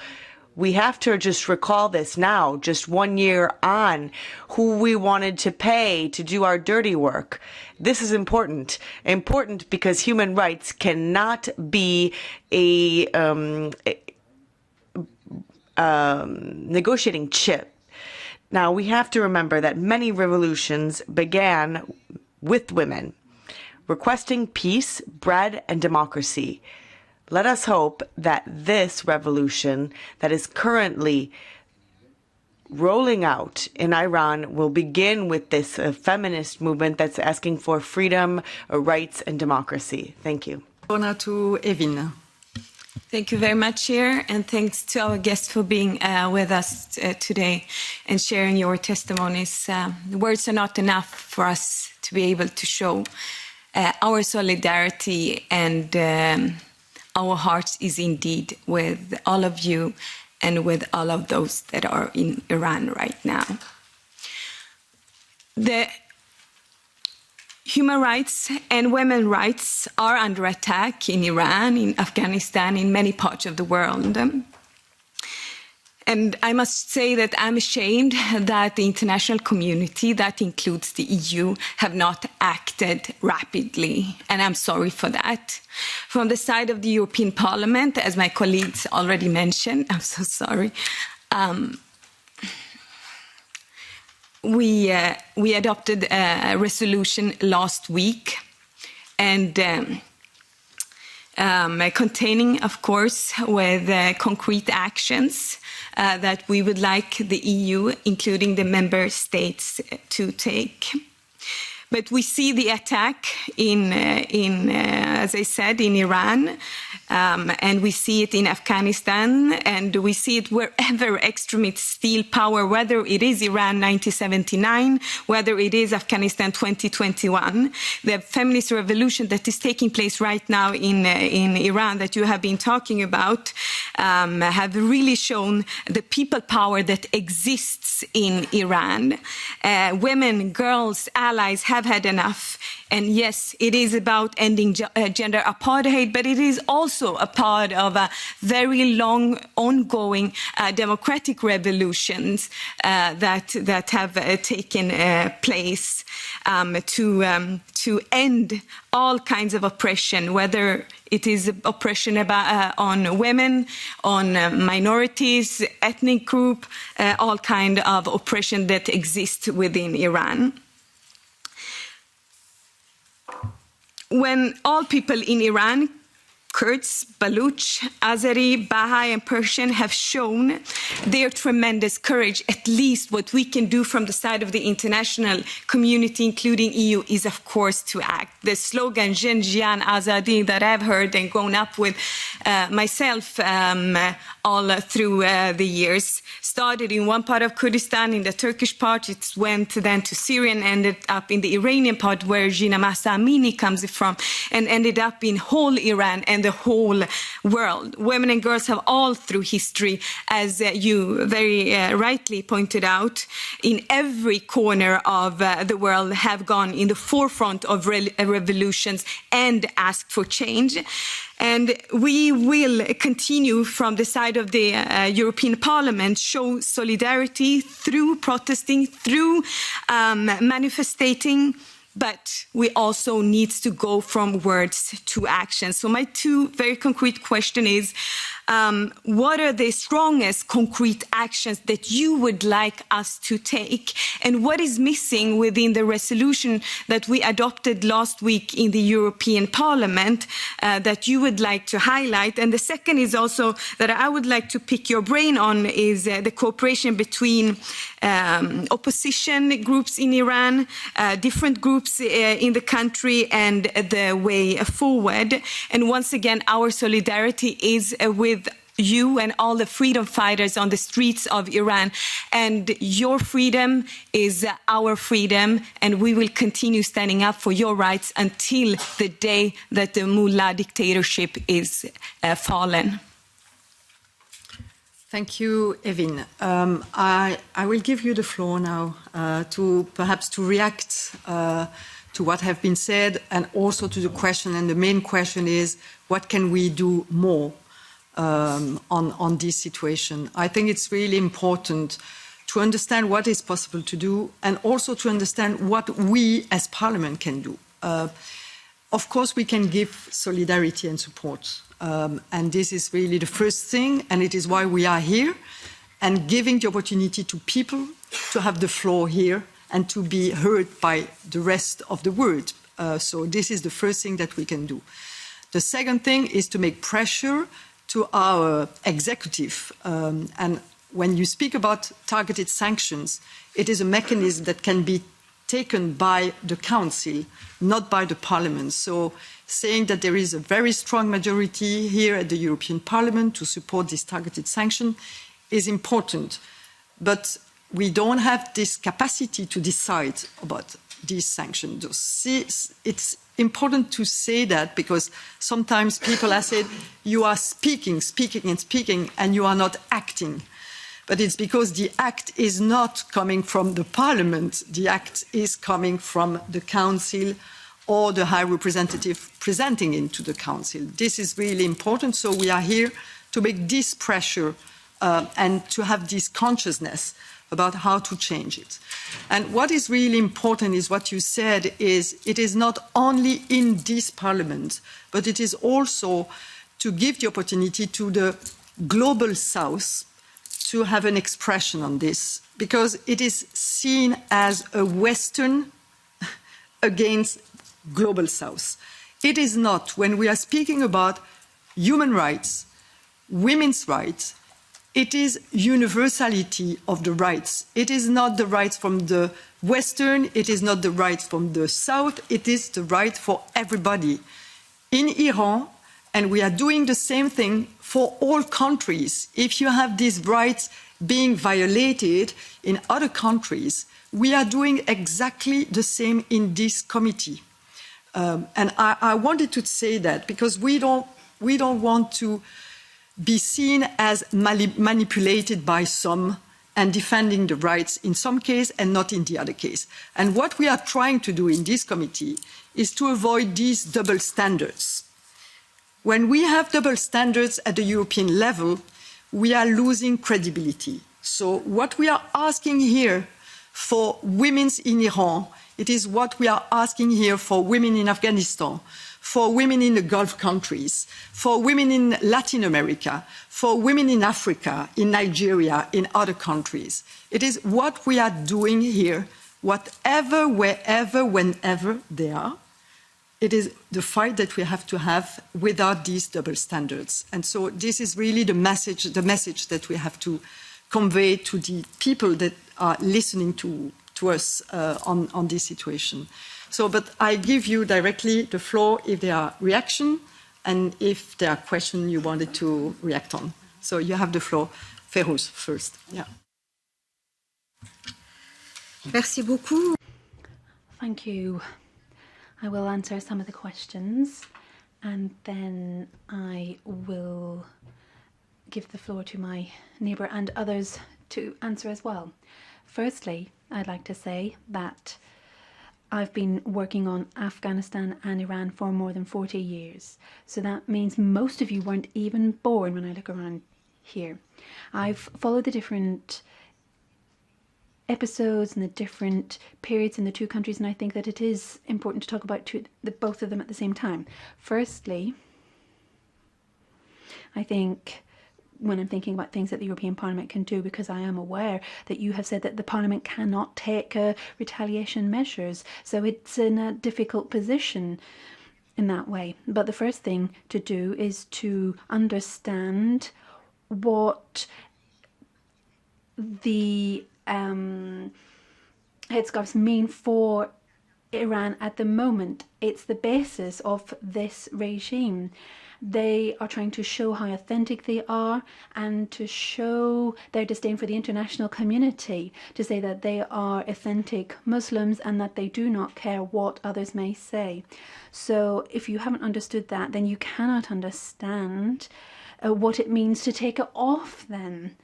We have to just recall this now, just 1 year on, who we wanted to pay to do our dirty work. This is important. Important because human rights cannot be a negotiating chip. Now, we have to remember that many revolutions began with women requesting peace, bread, and democracy. Let us hope that this revolution that is currently rolling out in Iran will begin with this feminist movement that's asking for freedom, rights, and democracy. Thank you. To Evin. Thank you very much, Chair, and thanks to our guests for being with us today and sharing your testimonies. Words are not enough for us to be able to show our solidarity and our hearts is indeed with all of you and with all of those that are in Iran right now. The human rights and women's rights are under attack in Iran, in Afghanistan, in many parts of the world. And I must say that I'm ashamed that the international community, that includes the EU, have not acted rapidly. And I'm sorry for that. From the side of the European Parliament, as my colleagues already mentioned, I'm so sorry, we adopted a resolution last week, and containing, of course, with concrete actions that we would like the EU, including the member states, to take. But we see the attack as I said, in Iran, and we see it in Afghanistan, and we see it wherever extremists steal power, whether it is Iran 1979, whether it is Afghanistan 2021. The feminist revolution that is taking place right now in Iran that you have been talking about have really shown the people power that exists in Iran. Women, girls, allies have had enough. And yes, it is about ending gender apartheid, but it is also a part of a very long, ongoing democratic revolutions that have taken place to end all kinds of oppression, whether it is oppression on women, on minorities, ethnic group, all kind of oppression that exists within Iran. When all people in Iran, Kurds, Baluch, Azeri, Baha'i, and Persian have shown their tremendous courage, at least what we can do from the side of the international community, including EU, is of course to act. The slogan Jin Jian Azadi that I've heard and grown up with myself all through the years started in one part of Kurdistan, in the Turkish part. It went then to Syria and ended up in the Iranian part where Mahsa Amini comes from, and ended up in whole Iran and the whole world. Women and girls have all through history, as you very rightly pointed out, in every corner of the world have gone in the forefront of revolutions and asked for change. And we will continue from the side of the European Parliament, show solidarity through protesting, through manifesting, but we also need to go from words to action. So my two very concrete questions is, what are the strongest concrete actions that you would like us to take? And what is missing within the resolution that we adopted last week in the European Parliament that you would like to highlight? And the second is also that I would like to pick your brain on is the cooperation between opposition groups in Iran, different groups in the country, and the way forward. And once again, our solidarity is with you and all the freedom fighters on the streets of Iran. And your freedom is our freedom, and we will continue standing up for your rights until the day that the mullah dictatorship is fallen. Thank you, Evin. I will give you the floor now to perhaps to react to what have been said, and also to the question. And the main question is, what can we do more on this situation? I think it's really important to understand what is possible to do, and also to understand what we as Parliament can do. Of course, we can give solidarity and support. And this is really the first thing, and it is why we are here, and giving the opportunity to people to have the floor here and to be heard by the rest of the world. So this is the first thing that we can do. The second thing is to make pressure to our executive. And when you speak about targeted sanctions, it is a mechanism that can be taken by the Council, not by the Parliament. So saying that there is a very strong majority here at the European Parliament to support this targeted sanction is important. But we don't have this capacity to decide about these sanctions. important to say that because sometimes people have said, you are speaking, and you are not acting. But it's because the act is not coming from the parliament. The act is coming from the council or the high representative presenting it to the council. This is really important. So we are here to make this pressure and to have this consciousness about how to change it. And what is really important is what you said is it is not only in this parliament, but it is also to give the opportunity to the global south to have an expression on this, because it is seen as a Western against global south. It is not. When we are speaking about human rights, women's rights, it is universality of the rights. It is not the rights from the Western, it is not the rights from the South, it is the right for everybody. In Iran, and we are doing the same thing for all countries. If you have these rights being violated in other countries, we are doing exactly the same in this committee. And I wanted to say that because we don't want to be seen as manipulated by some and defending the rights in some case and not in the other case. And what we are trying to do in this committee is to avoid these double standards. When we have double standards at the European level, we are losing credibility. So what we are asking here for women in Iran, it is what we are asking here for women in Afghanistan, for women in the Gulf countries, for women in Latin America, for women in Africa, in Nigeria, in other countries. It is what we are doing here, whatever, wherever, whenever they are. It is the fight that we have to have without these double standards. And so this is really the message that we have to convey to the people that are listening to us on this situation. So, but I give you directly the floor if there are reactions and if there are questions you wanted to react on. So you have the floor. Feroze first. Yeah. Merci beaucoup. Thank you. I will answer some of the questions and then I will give the floor to my neighbour and others to answer as well. Firstly, I'd like to say that I've been working on Afghanistan and Iran for more than 40 years. So that means most of you weren't even born when I look around here. I've followed the different episodes and the different periods in the two countries, and I think that it is important to talk about both of them at the same time. Firstly, I think when I'm thinking about things that the European Parliament can do, because I am aware that you have said that the Parliament cannot take retaliation measures, so it's in a difficult position in that way. But the first thing to do is to understand what the headscarves mean for Iran at the moment. It's the basis of this regime. They are trying to show how authentic they are and to show their disdain for the international community, to say that they are authentic Muslims and that they do not care what others may say. So if you haven't understood that, then you cannot understand what it means to take it off then.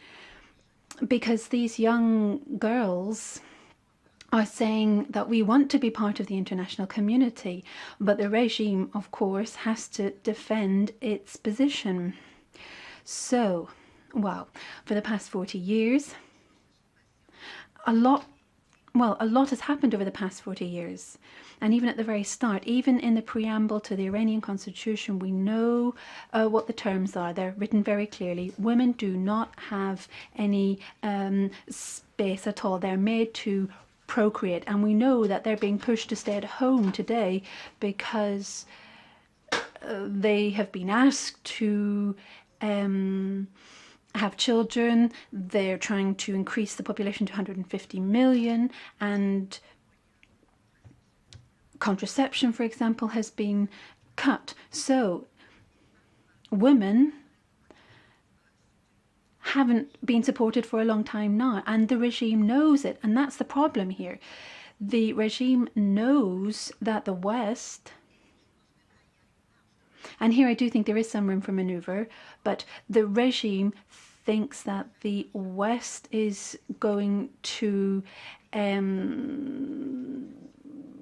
Because these young girls are saying that we want to be part of the international community, but the regime, of course, has to defend its position. So, well, for the past 40 years, a lot has happened over the past 40 years. And even at the very start, even in the preamble to the Iranian constitution, we know what the terms are. They're written very clearly. Women do not have any space at all. They're made to procreate. And we know that they're being pushed to stay at home today because they have been asked to have children. They're trying to increase the population to 150 million, and contraception, for example, has been cut. So women haven't been supported for a long time now, and the regime knows it, and that's the problem here. The regime knows that the West And here I do think there is some room for manoeuvre, but the regime thinks that the West is going to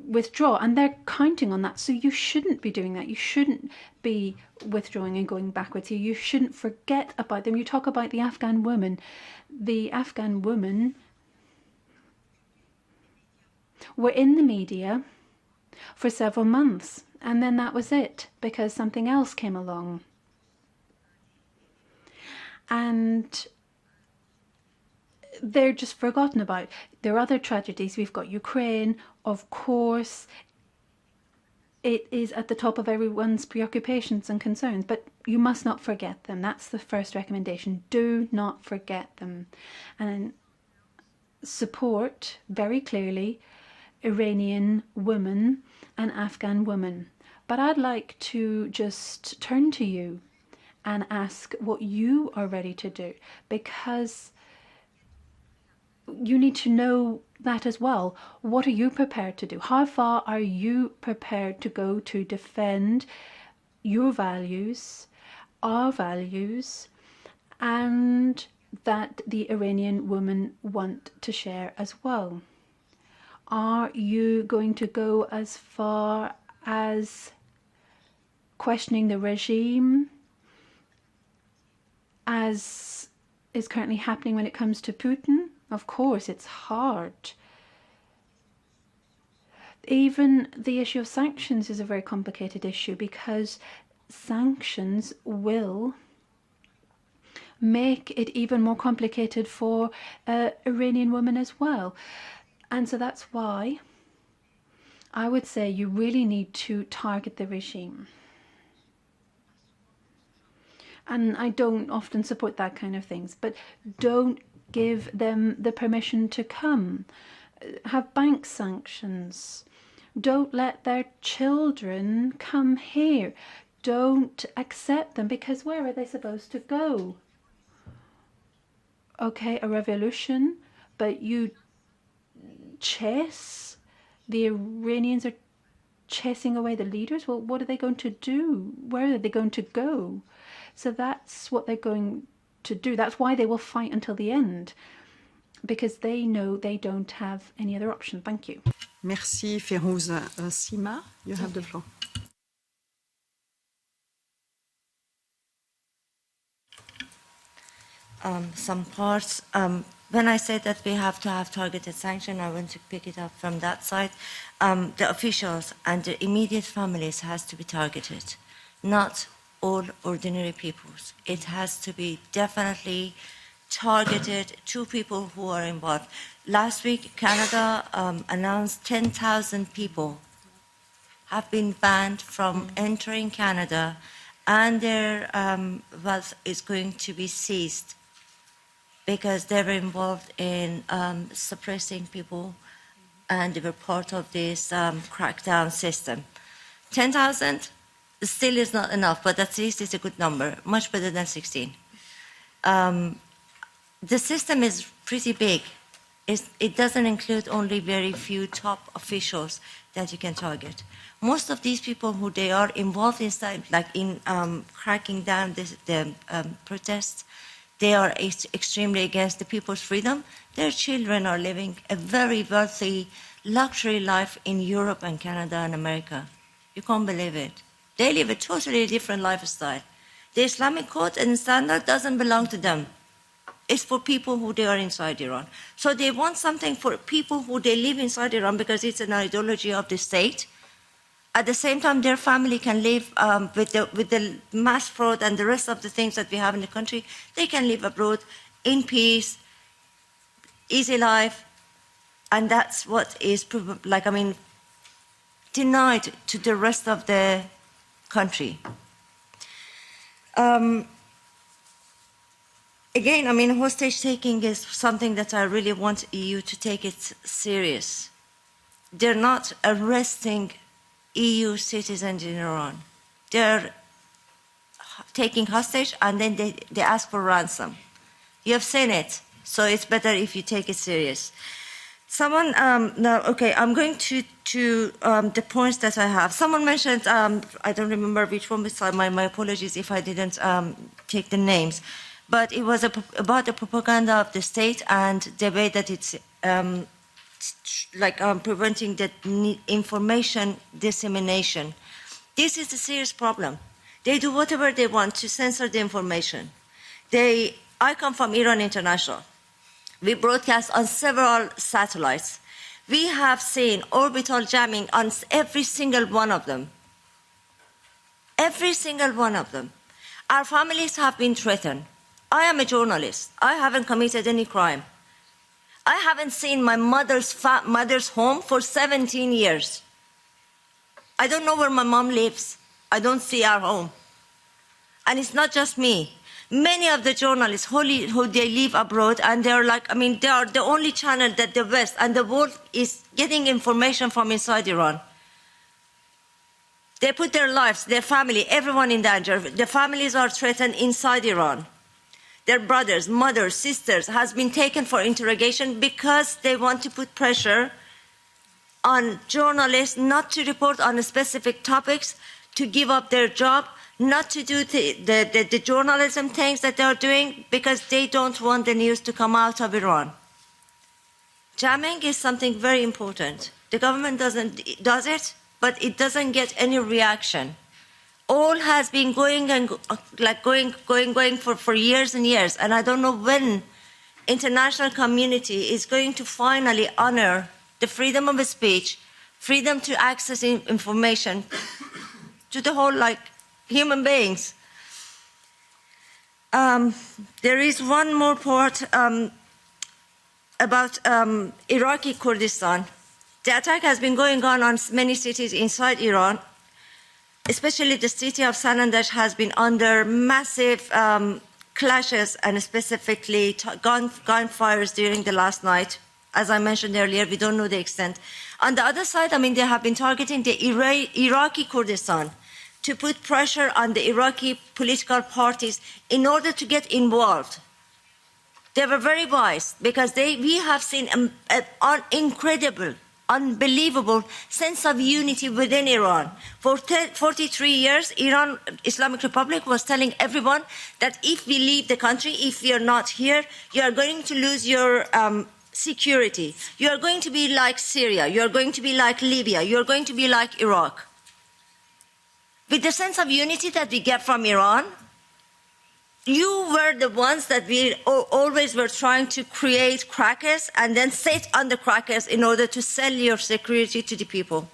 withdraw, and they're counting on that. So you shouldn't be doing that. You shouldn't be withdrawing and going backwards here. You shouldn't forget about them. You talk about the Afghan women. The Afghan women were in the media for several months, and then that was it, because something else came along. And they're just forgotten about. There are other tragedies. We've got Ukraine, of course. It is at the top of everyone's preoccupations and concerns, but you must not forget them. That's the first recommendation. Do not forget them. And support, very clearly, Iranian women and Afghan women. But I'd like to just turn to you and ask what you are ready to do, because you need to know that as well. What are you prepared to do? How far are you prepared to go to defend your values, our values, and that the Iranian women want to share as well? Are you going to go as far as questioning the regime, as is currently happening when it comes to Putin? Of course, it's hard. Even the issue of sanctions is a very complicated issue, because sanctions will make it even more complicated for Iranian women as well. And so that's why I would say you really need to target the regime. And I don't often support that kind of things, but don't give them the permission to come. Have bank sanctions. Don't let their children come here. Don't accept them, because where are they supposed to go? Okay, a revolution, but you chase, the Iranians are chasing away the leaders. Well, what are they going to do? Where are they going to go? So that's what they're going to do. That's why they will fight until the end, because they know they don't have any other option. Thank you. Merci, Feroze. Sima, you have the floor. Some parts. When I said that we have to have targeted sanction, I want to pick it up from that side. The officials and the immediate families has to be targeted, not all ordinary peoples. It has to be definitely targeted to people who are involved. Last week, Canada announced 10,000 people have been banned from entering Canada, and their wealth is going to be seized because they were involved in suppressing people, and they were part of this crackdown system. 10,000 still is not enough, but at least it's a good number, much better than 16. The system is pretty big. It doesn't include only very few top officials that you can target. Most of these people who they are involved in, like in cracking down the protests, they are extremely against the people's freedom. Their children are living a very wealthy, luxury life in Europe and Canada and America. You can't believe it. They live a totally different lifestyle. The Islamic code and standard doesn't belong to them. It's for people who they are inside Iran. So they want something for people who they live inside Iran because it's an ideology of the state. At the same time, their family can live with the mass fraud and the rest of the things that we have in the country. They can live abroad in peace, easy life, and that's what is, denied to the rest of the country. Again, hostage taking is something that I really want EU to take it serious. They're not arresting EU citizens in Iran. They're taking hostage and then they ask for ransom. You have seen it, so it's better if you take it serious. Someone, no, okay, I'm going to the points that I have. Someone mentioned, I don't remember which one, my apologies if I didn't take the names, but it was about the propaganda of the state and the way that it's preventing the information dissemination. This is a serious problem. They do whatever they want to censor the information. I come from Iran International. We broadcast on several satellites. We have seen orbital jamming on every single one of them. Every single one of them. Our families have been threatened. I am a journalist. I haven't committed any crime. I haven't seen my mother's home for 17 years. I don't know where my mom lives. I don't see our home. And it's not just me. Many of the journalists who they live abroad, and they're like, I mean, they are the only channel that the West and the world is getting information from inside Iran. They put their lives, their family, everyone in danger. The families are threatened inside Iran. Their brothers, mothers, sisters has been taken for interrogation because they want to put pressure on journalists not to report on specific topics, to give up their job, not to do the journalism things that they're doing because they don't want the news to come out of Iran. Jamming is something very important. The government does it, but it doesn't get any reaction. All has been going for years and years, and I don't know when international community is going to finally honor the freedom of speech, freedom to access information to the whole human beings. There is one more part about Iraqi Kurdistan. The attack has been going on many cities inside Iran, especially the city of Sanandaj has been under massive clashes and specifically gunfires during the last night. As I mentioned earlier, we don't know the extent. On the other side, I mean, they have been targeting the Iraqi Kurdistan to put pressure on the Iraqi political parties in order to get involved. They were very wise because we have seen an incredible, unbelievable sense of unity within Iran. For 43 years, Iran Islamic Republic was telling everyone that if we leave the country, if we are not here, you are going to lose your security. You are going to be like Syria. You are going to be like Libya. You are going to be like Iraq. With the sense of unity that we get from Iran, you were the ones that we always were trying to create crackers and then sit on the crackers in order to sell your security to the people.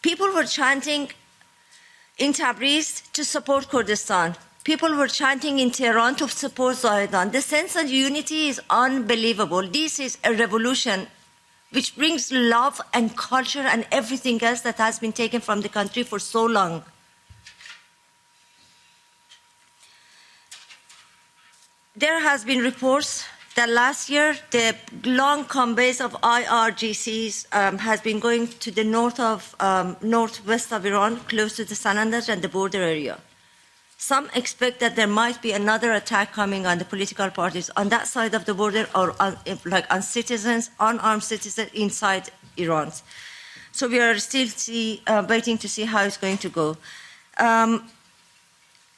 People were chanting in Tabriz to support Kurdistan. People were chanting in Tehran to support Zahedan. The sense of unity is unbelievable. This is a revolution which brings love and culture and everything else that has been taken from the country for so long. There has been reports that last year the long convoys of IRGCs has been going to the northwest of Iran, close to the Sanandaj and the border area. Some expect that there might be another attack coming on the political parties on that side of the border or on citizens, unarmed citizens inside Iran. So we are still waiting to see how it's going to go.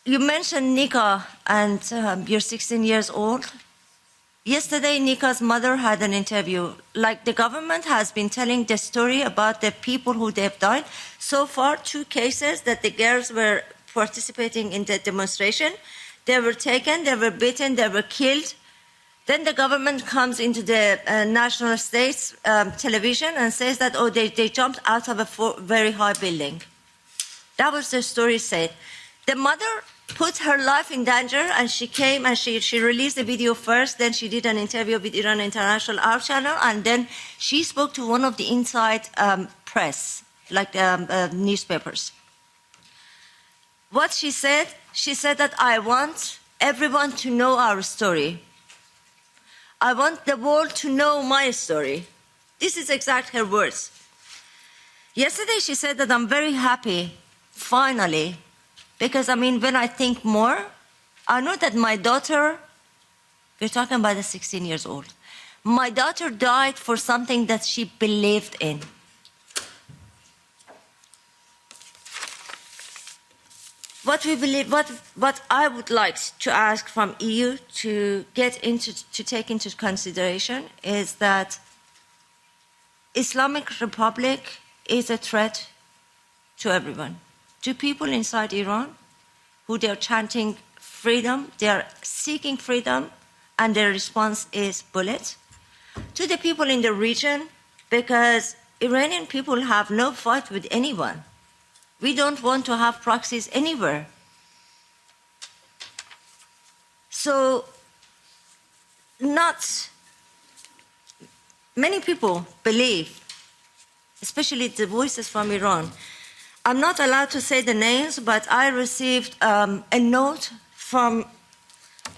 You mentioned Nika and you're 16 years old. Yesterday, Nika's mother had an interview. Like the government has been telling the story about the people who they've died. So far, 2 cases that the girls were participating in the demonstration. They were taken, they were beaten, they were killed. Then the government comes into the national states television and says that, oh, they jumped out of a very high building. That was the story said. The mother put her life in danger and she came and she released the video first, then she did an interview with Iran International, our channel, and then she spoke to one of the inside press, like newspapers. What she said that I want everyone to know our story. I want the world to know my story. This is exactly her words. Yesterday she said that I'm very happy, finally, because I mean, when I think more, I know that my daughter, we're talking about the 16 years old, My daughter died for something that she believed in. What we believe, what I would like to ask from EU to take into consideration is that Islamic Republic is a threat to everyone, to people inside Iran who they are chanting freedom, they are seeking freedom, and their response is bullets. To the people in the region, because Iranian people have no fight with anyone. We don't want to have proxies anywhere. So, not many people believe, especially the voices from Iran. I'm not allowed to say the names, but I received a note from,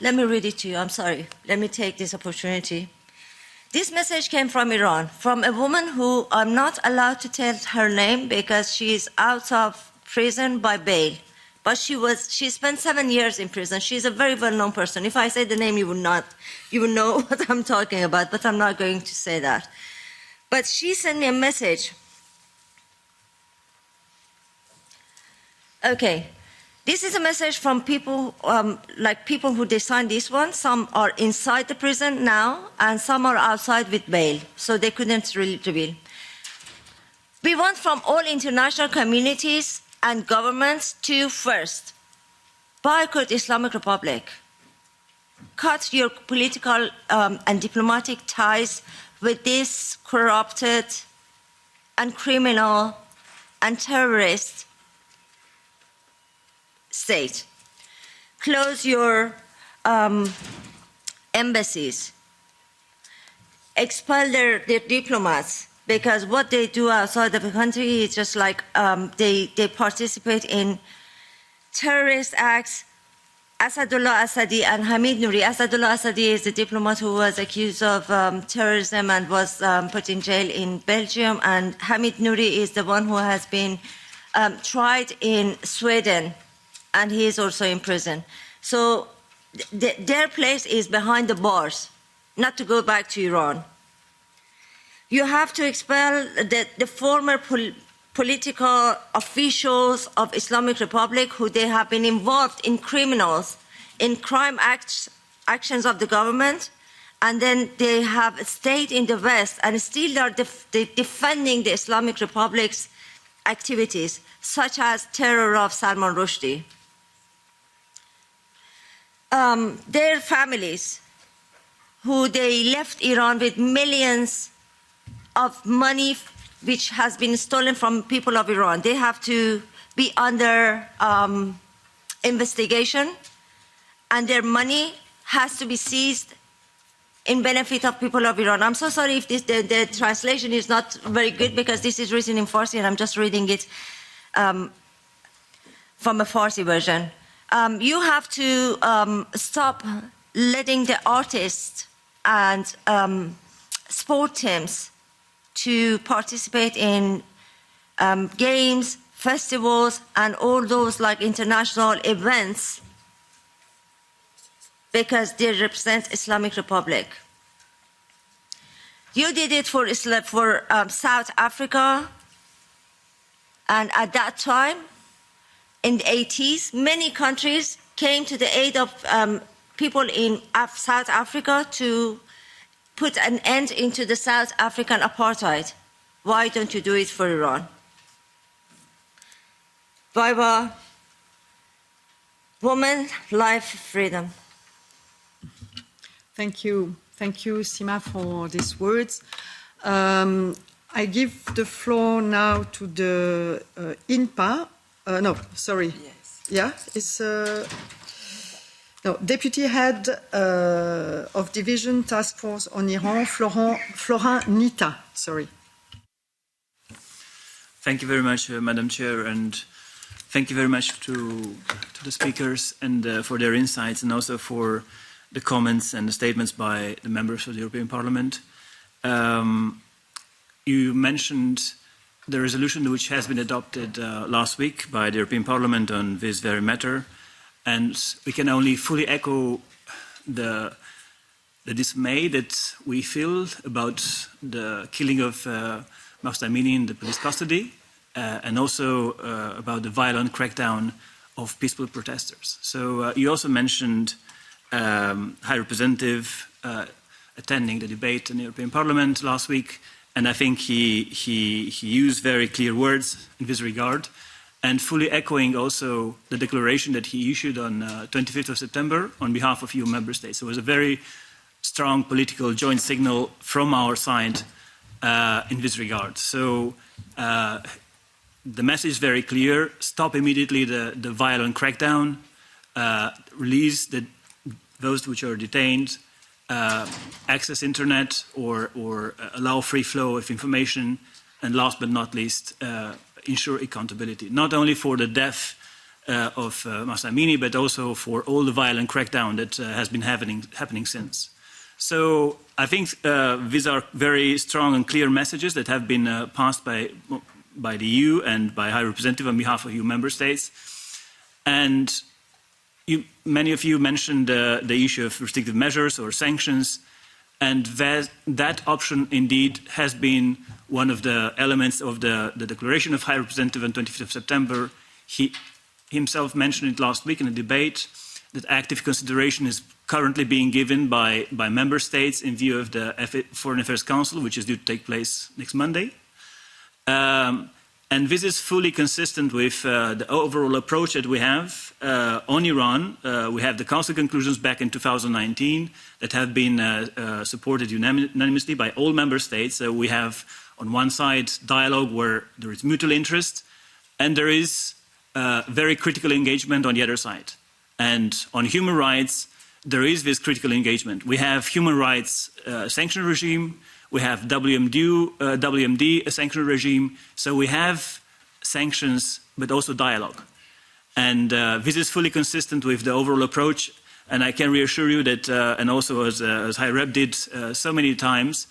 let me read it to you, I'm sorry. Let me take this opportunity. This message came from Iran, from a woman who I'm not allowed to tell her name because she is out of prison by bail. But she spent 7 years in prison. She's a very well-known person. If I say the name, you would know what I'm talking about, but I'm not going to say that. But she sent me a message. Okay. This is a message from people, like people who designed this one. Some are inside the prison now, and some are outside with bail, so they couldn't really reveal. We want from all international communities and governments to first, boycott Islamic Republic. Cut your political and diplomatic ties with this corrupted and criminal and terrorist state. Close your embassies. Expel their diplomats, because what they do outside of the country is just like they participate in terrorist acts. Asadullah Assadi and Hamid Nouri. Asadullah Assadi is the diplomat who was accused of terrorism and was put in jail in Belgium, and Hamid Nouri is the one who has been tried in Sweden, and he is also in prison. So their place is behind the bars, not to go back to Iran. You have to expel the former political officials of Islamic Republic who they have been involved in criminals, in crime actions of the government, and then they have stayed in the West and still are defending the Islamic Republic's activities, such as terror of Salman Rushdie. Their families, who they left Iran with millions of money which has been stolen from people of Iran, they have to be under investigation, and their money has to be seized in benefit of people of Iran. I'm so sorry if the translation is not very good, because this is written in Farsi and I'm just reading it from a Farsi version. You have to stop letting the artists and sport teams to participate in games, festivals, and all those like international events, because they represent Islamic Republic. You did it for South Africa, and at that time, in the 80s, many countries came to the aid of people in South Africa to put an end into the South African apartheid. Why don't you do it for Iran? Bye-bye. Woman, life, freedom. Thank you. Thank you, Sima, for these words. I give the floor now to the INPA. No, sorry. Yes. Yeah, it's... No, Deputy Head of Division Task Force on Iran, Florent Nita. Sorry. Thank you very much, Madam Chair, and thank you very much to the speakers and for their insights, and also for the comments and the statements by the members of the European Parliament. You mentioned the resolution which has been adopted last week by the European Parliament on this very matter. And we can only fully echo the the dismay that we feel about the killing of Mahsa Amini in the police custody, and also about the violent crackdown of peaceful protesters. So you also mentioned High Representative attending the debate in the European Parliament last week, and I think he used very clear words in this regard, and fully echoing also the declaration that he issued on 25th of September on behalf of EU member states. It was a very strong political joint signal from our side in this regard. So the message is very clear: stop immediately the violent crackdown, release those which are detained, access internet or allow free flow of information, and last but not least, ensure accountability, not only for the death of Mahsa Amini, but also for all the violent crackdown that has been happening since. So I think these are very strong and clear messages that have been passed by the EU and by High Representative on behalf of EU member states. And many of you mentioned the issue of restrictive measures or sanctions, and that option indeed has been one of the elements of the declaration of High Representative on 25th of September. He himself mentioned it last week in a debate that active consideration is currently being given by member states in view of the Foreign Affairs Council, which is due to take place next Monday. And this is fully consistent with the overall approach that we have on Iran. We have the Council conclusions back in 2019 that have been supported unanimously by all member states. We have, on one side, dialogue where there is mutual interest, and there is very critical engagement on the other side. And on human rights, there is this critical engagement. We have human rights sanction regime. We have WMD, a sanction regime. So we have sanctions, but also dialogue. And this is fully consistent with the overall approach. And I can reassure you that, and also as High Rep did so many times,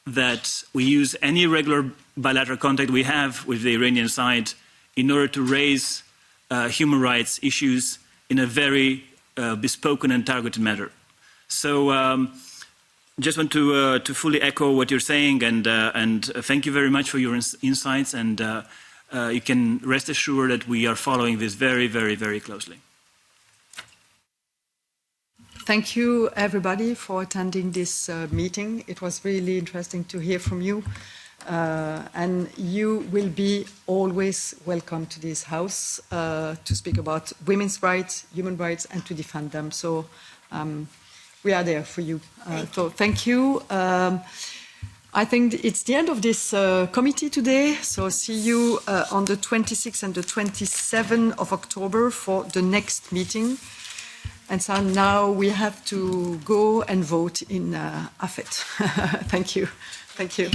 that we use any regular bilateral contact we have with the Iranian side in order to raise human rights issues in a very bespoken and targeted manner. So just want to fully echo what you're saying, and thank you very much for your insights, and you can rest assured that we are following this very, very, very closely. Thank you, everybody, for attending this meeting. It was really interesting to hear from you, and you will be always welcome to this house to speak about women's rights, human rights, and to defend them. So we are there for you. So thank you. I think it's the end of this committee today. So see you on the 26th and the 27th of October for the next meeting. And so now we have to go and vote in AFET. Thank you. Thank you.